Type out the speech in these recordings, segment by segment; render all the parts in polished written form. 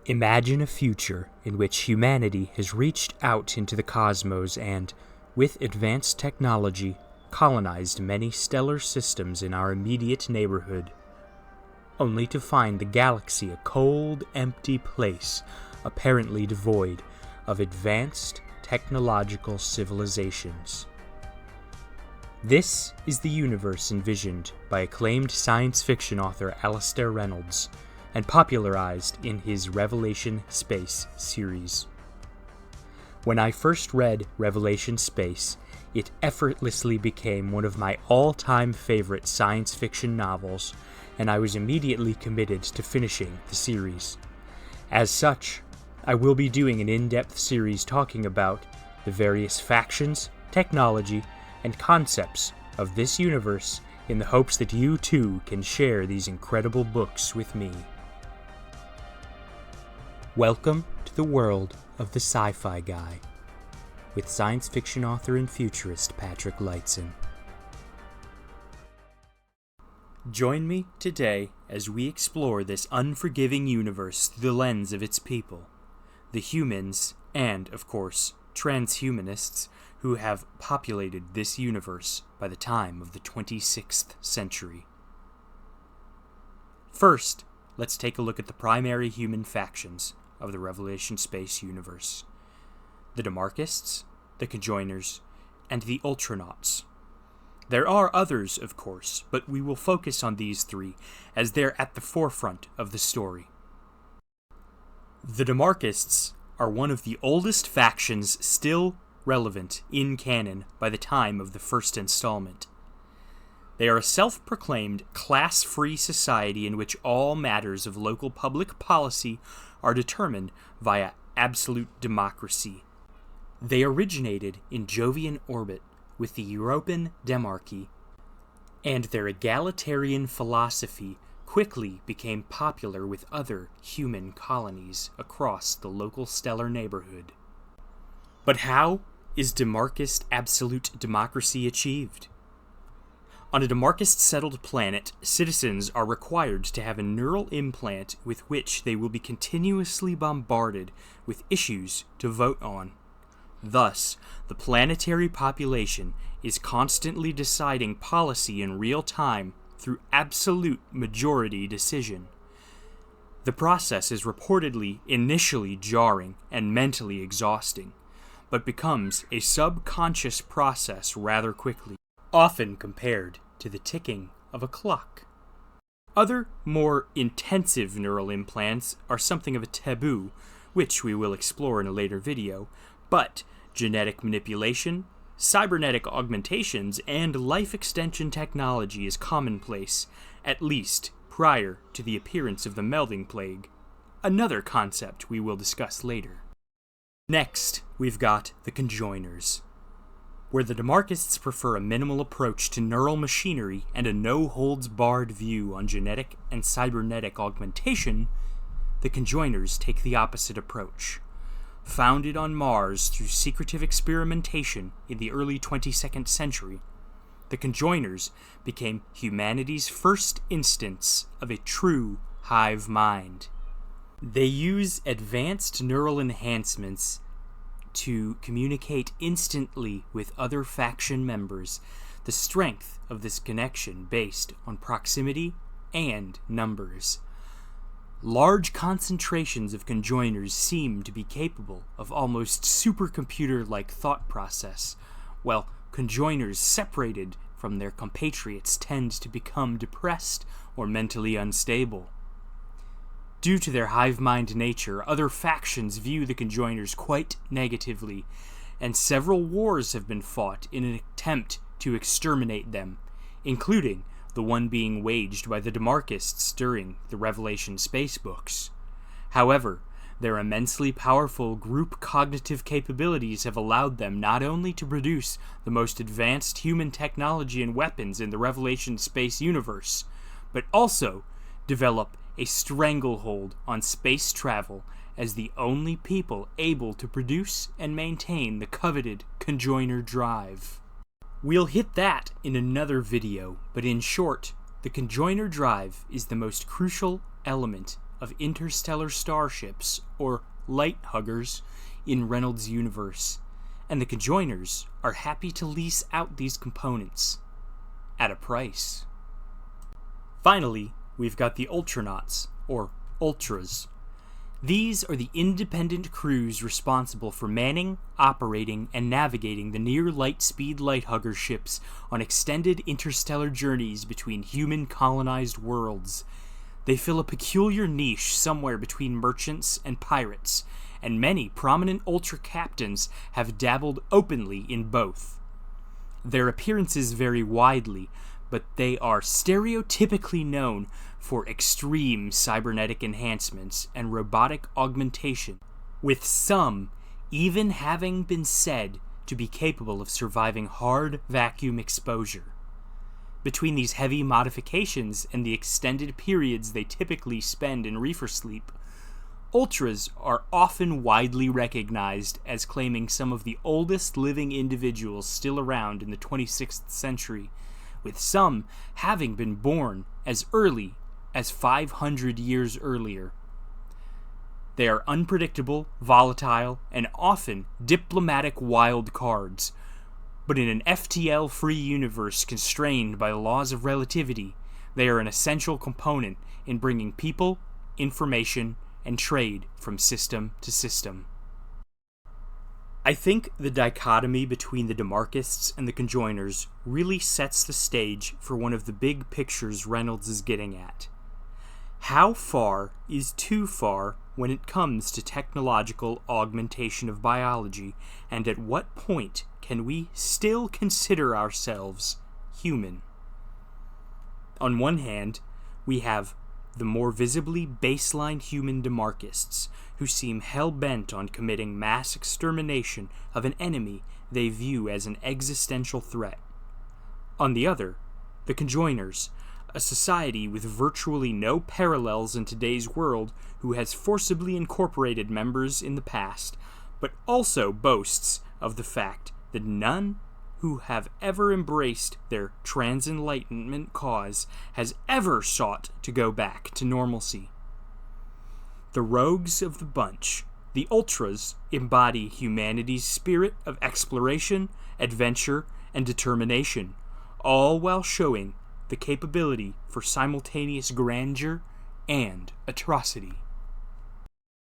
Imagine a future in which humanity has reached out into the cosmos and, with advanced technology, colonized many stellar systems in our immediate neighborhood, only to find the galaxy a cold, empty place, apparently devoid of advanced technological civilizations. This is the universe envisioned by acclaimed science fiction author Alastair Reynolds, and popularized in his Revelation Space series. When I first read Revelation Space, it effortlessly became one of my all-time favorite science fiction novels, and I was immediately committed to finishing the series. As such, I will be doing an in-depth series talking about the various factions, technology, and concepts of this universe in the hopes that you too can share these incredible books with me. Welcome to the world of the Sci-Fi Guy, with science fiction author and futurist Patrick Lightson. Join me today as we explore this unforgiving universe through the lens of its people, the humans and, of course, transhumanists who have populated this universe by the time of the 26th century. First, let's take a look at the primary human factions of the Revelation Space universe: the Demarchists, the Conjoiners, and the Ultranauts. There are others, of course, but we will focus on these three as they're at the forefront of the story. The Demarchists are one of the oldest factions still relevant in canon by the time of the first installment. They are a self-proclaimed class-free society in which all matters of local public policy are determined via absolute democracy. They originated in Jovian orbit with the European Demarchy, and their egalitarian philosophy quickly became popular with other human colonies across the local stellar neighborhood. But how is Demarchist absolute democracy achieved? On a Demarchist-settled planet, citizens are required to have a neural implant with which they will be continuously bombarded with issues to vote on. Thus, the planetary population is constantly deciding policy in real time through absolute majority decision. The process is reportedly initially jarring and mentally exhausting, but becomes a subconscious process rather quickly, often compared to the ticking of a clock. Other, more intensive neural implants are something of a taboo, which we will explore in a later video, but genetic manipulation, cybernetic augmentations, and life extension technology is commonplace, at least prior to the appearance of the melding plague, another concept we will discuss later. Next, we've got the Conjoiners. Where the Demarchists prefer a minimal approach to neural machinery and a no-holds-barred view on genetic and cybernetic augmentation, the Conjoiners take the opposite approach. Founded on Mars through secretive experimentation in the early 22nd century, the Conjoiners became humanity's first instance of a true hive mind. They use advanced neural enhancements to communicate instantly with other faction members, the strength of this connection based on proximity and numbers. Large concentrations of Conjoiners seem to be capable of almost supercomputer-like thought process, while Conjoiners separated from their compatriots tend to become depressed or mentally unstable. Due to their hive-mind nature, other factions view the Conjoiners quite negatively, and several wars have been fought in an attempt to exterminate them, including the one being waged by the Demarchists during the Revelation Space books. However, their immensely powerful group cognitive capabilities have allowed them not only to produce the most advanced human technology and weapons in the Revelation Space universe, but also develop a stranglehold on space travel as the only people able to produce and maintain the coveted Conjoiner drive. We'll hit that in another video, but in short, the Conjoiner drive is the most crucial element of interstellar starships, or light huggers, in Reynolds' universe, and the Conjoiners are happy to lease out these components at a price. Finally, we've got the Ultranauts, or Ultras. These are the independent crews responsible for manning, operating, and navigating the near-light-speed light-hugger ships on extended interstellar journeys between human-colonized worlds. They fill a peculiar niche somewhere between merchants and pirates, and many prominent Ultra captains have dabbled openly in both. Their appearances vary widely, but they are stereotypically known for extreme cybernetic enhancements and robotic augmentation, with some even having been said to be capable of surviving hard vacuum exposure. Between these heavy modifications and the extended periods they typically spend in reefer sleep, Ultras are often widely recognized as claiming some of the oldest living individuals still around in the 26th century, with some having been born as early as 500 years earlier. They are unpredictable, volatile, and often diplomatic wild cards, but in an FTL-free universe constrained by the laws of relativity, they are an essential component in bringing people, information, and trade from system to system. I think the dichotomy between the Demarchists and the Conjoiners really sets the stage for one of the big pictures Reynolds is getting at. How far is too far when it comes to technological augmentation of biology, and at what point can we still consider ourselves human? On one hand, we have the more visibly baseline human Demarchists, who seem hell-bent on committing mass extermination of an enemy they view as an existential threat. On the other, the Conjoiners, a society with virtually no parallels in today's world, who has forcibly incorporated members in the past, but also boasts of the fact that none who have ever embraced their trans-enlightenment cause has ever sought to go back to normalcy. The rogues of the bunch, the Ultras, embody humanity's spirit of exploration, adventure, and determination, all while showing the capability for simultaneous grandeur and atrocity.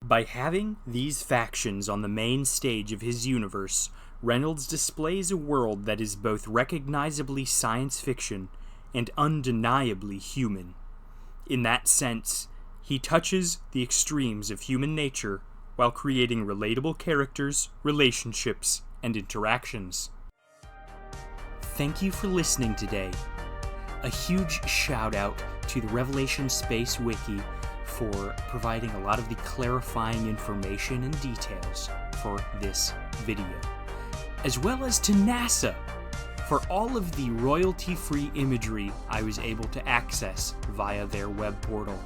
By having these factions on the main stage of his universe, Reynolds displays a world that is both recognizably science fiction and undeniably human. In that sense, he touches the extremes of human nature while creating relatable characters, relationships, and interactions. Thank you for listening today. A huge shout out to the Revelation Space Wiki for providing a lot of the clarifying information and details for this video, as well as to NASA for all of the royalty-free imagery I was able to access via their web portal.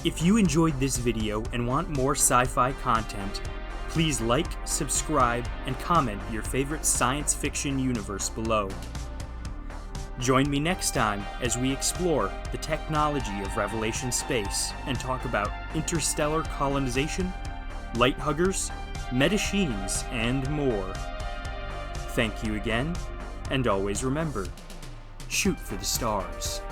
If you enjoyed this video and want more sci-fi content, please like, subscribe, and comment your favorite science fiction universe below. Join me next time as we explore the technology of Revelation Space and talk about interstellar colonization, light huggers, machines, and more. Thank you again, and always remember, shoot for the stars.